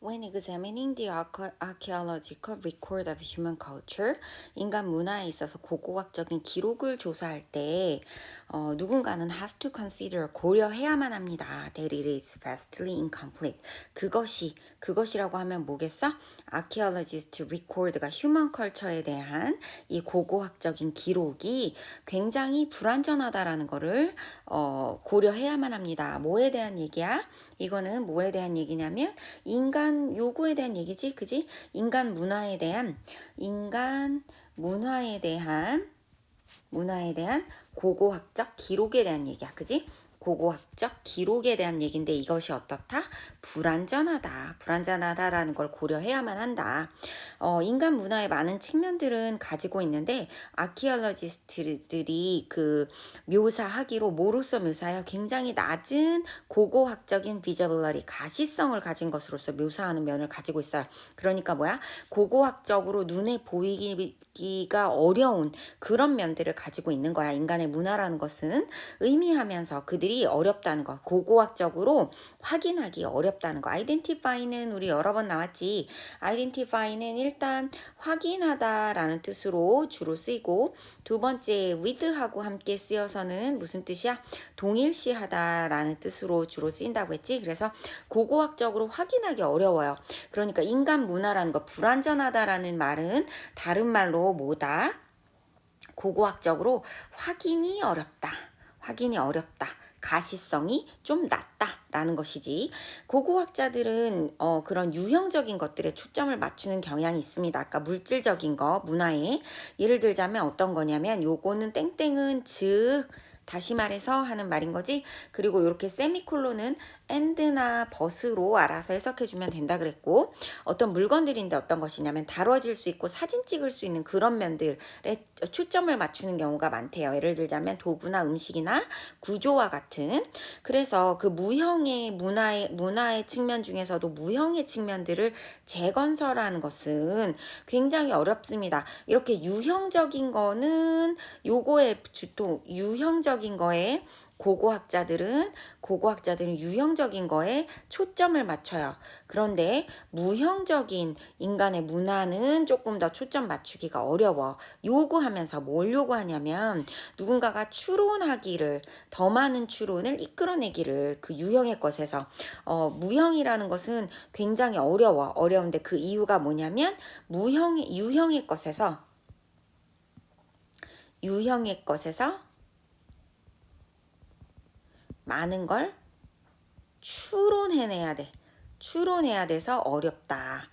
When examining the archaeological record of human culture, 인간 문화에 있어서 고고학적인 기록을 조사할 때 누군가는 has to consider, 고려해야만 합니다. that it is vastly incomplete. 그것이라고 하면 뭐겠어? archaeologist record가 human culture에 대한 이 고고학적인 기록이 굉장히 불완전하다라는 거를 고려해야만 합니다. 뭐에 대한 얘기야? 이거는 뭐에 대한 얘기냐면 인간 요거에 대한 얘기지, 그지? 인간 문화에 대한 고고학적 기록에 대한 얘기야, 그지? 고고학적 기록에 대한 얘기인데 이것이 어떻다? 불완전하다라는 걸 고려해야만 한다. 인간 문화의 많은 측면들은 가지고 있는데 아키올로지스트들이 그 묘사하기로 뭐로서 묘사해요? 굉장히 낮은 고고학적인 비저블러리, 가시성을 가진 것으로서 묘사하는 면을 가지고 있어요. 그러니까 뭐야? 고고학적으로 눈에 보이기가 어려운 그런 면들을 가지고 있는 거야. 인간의 문화라는 것은 의미하면서 그들이 어렵다는 거, 고고학적으로 확인하기 어렵다는 거. identify는 우리 여러 번 나왔지. identify는 일단 확인하다라는 뜻으로 주로 쓰이고, 두 번째 with하고 함께 쓰여서는 무슨 뜻이야? 동일시하다라는 뜻으로 주로 쓰인다고 했지. 그래서 고고학적으로 확인하기 어려워요. 그러니까 인간 문화라는 거, 불완전하다라는 말은 다른 말로 뭐다? 고고학적으로 확인이 어렵다. 가시성이 좀 낮다라는 것이지. 고고학자들은 그런 유형적인 것들에 초점을 맞추는 경향이 있습니다. 아까 물질적인 거, 문화에. 예를 들자면 어떤 거냐면 요거는 땡땡은 즉, 다시 말해서 하는 말인 거지. 그리고 이렇게 세미콜론은 and나 but으로 알아서 해석해주면 된다 그랬고, 어떤 물건들인데 어떤 것이냐면 다뤄질 수 있고 사진 찍을 수 있는 그런 면들에 초점을 맞추는 경우가 많대요. 예를 들자면 도구나 음식이나 구조와 같은. 그래서 그 무형의 문화의 측면 중에서도 무형의 측면들을 재건설하는 것은 굉장히 어렵습니다. 이렇게 유형적인 거는 요거에 유형적인 거에 고고학자들은 유형적인 거에 초점을 맞춰요. 그런데 무형적인 인간의 문화는 조금 더 초점 맞추기가 어려워. 요구하면서 뭘 요구하냐면 누군가가 추론하기를, 더 많은 추론을 이끌어내기를 그 유형의 것에서. 무형이라는 것은 굉장히 어려운데 그 이유가 뭐냐면 유형의 것에서 많은 걸 추론해야 돼서 어렵다.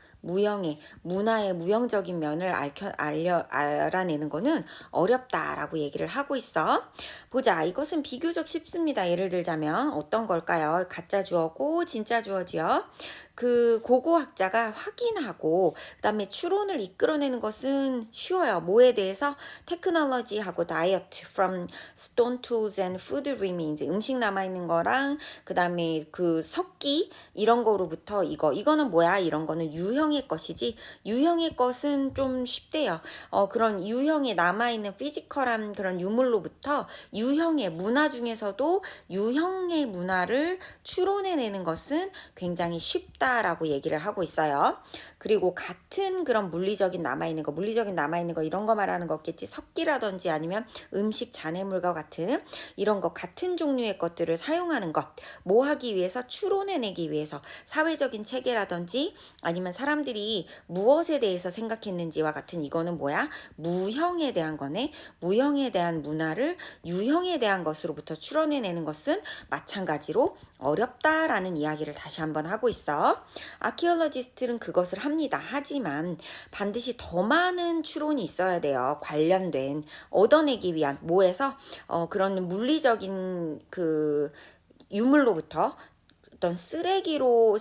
문화의 무형적인 면을 알아내는 거는 어렵다라고 얘기를 하고 있어. 보자. 이것은 비교적 쉽습니다. 예를 들자면 어떤 걸까요? 가짜 주어고 진짜 주어지요. 그 고고학자가 확인하고 그다음에 추론을 이끌어내는 것은 쉬워요. 뭐에 대해서? 테크놀로지하고 다이어트, from stone tools and food remains, 음식 남아있는 거랑 그다음에 그 석기 이런 거로부터 이거는 뭐야? 이런 거는 유형의 것이지. 유형의 것은 좀 쉽대요. 그런 유형에 남아있는 피지컬한 그런 유물로부터 유형의 문화 중에서도 유형의 문화를 추론해내는 것은 굉장히 쉽다라고 얘기를 하고 있어요. 그리고 같은 그런 물리적인 남아있는 거 이런 거 말하는 거겠지. 석기라든지 아니면 음식 잔해물과 같은 이런 거 같은 종류의 것들을 사용하는 것. 뭐 하기 위해서? 추론해내기 위해서. 사회적인 체계라든지 아니면 사람들이 무엇에 대해서 생각했는지와 같은, 이거는 뭐야? 무형에 대한 거네. 무형에 대한 문화를 유형에 대한 것으로부터 추론해내는 것은 마찬가지로 어렵다라는 이야기를 다시 한번 하고 있어. 아키올로지스트는 그것을 합니다. 하지만 반드시 더 많은 추론이 있어야 돼요. 관련된, 얻어내기 위한, 뭐에서 그런 물리적인 그 유물로부터 어떤 쓰레기로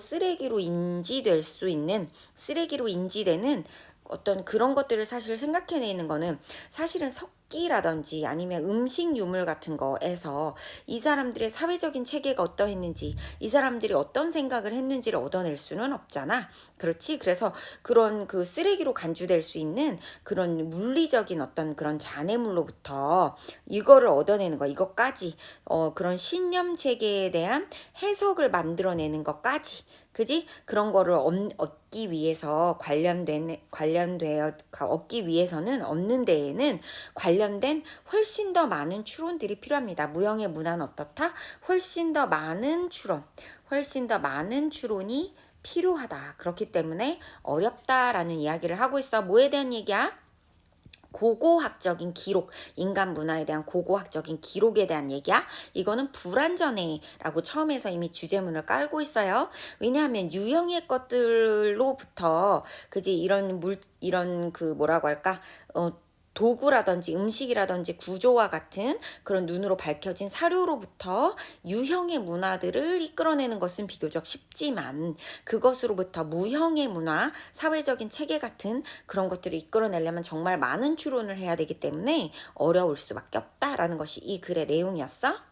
인지되는 어떤 그런 것들을 사실 생각해내는 거는 사실은 석기라든지 아니면 음식 유물 같은 거에서 이 사람들의 사회적인 체계가 어떠했는지, 이 사람들이 어떤 생각을 했는지를 얻어낼 수는 없잖아. 그렇지? 그래서 그런 그 쓰레기로 간주될 수 있는 그런 물리적인 어떤 그런 잔해물로부터 이거를 얻어내는 거, 이것까지 그런 신념 체계에 대한 해석을 만들어내는 것까지 그지? 그런 거를 얻기 위해서 얻기 위해서는 얻는 데에는 관련된 훨씬 더 많은 추론들이 필요합니다. 무형의 문화는 어떻다? 훨씬 더 많은 추론, 훨씬 더 많은 추론이 필요하다. 그렇기 때문에 어렵다라는 이야기를 하고 있어. 뭐에 대한 얘기야? 고고학적인 기록, 인간 문화에 대한 고고학적인 기록에 대한 얘기야. 이거는 불완전해라고 처음에서 이미 주제문을 깔고 있어요. 왜냐하면 유형의 것들로부터 그지 이런 그 뭐라고 할까 도구라든지 음식이라든지 구조와 같은 그런 눈으로 밝혀진 사료로부터 유형의 문화들을 이끌어내는 것은 비교적 쉽지만 그것으로부터 무형의 문화, 사회적인 체계 같은 그런 것들을 이끌어내려면 정말 많은 추론을 해야 되기 때문에 어려울 수밖에 없다라는 것이 이 글의 내용이었어.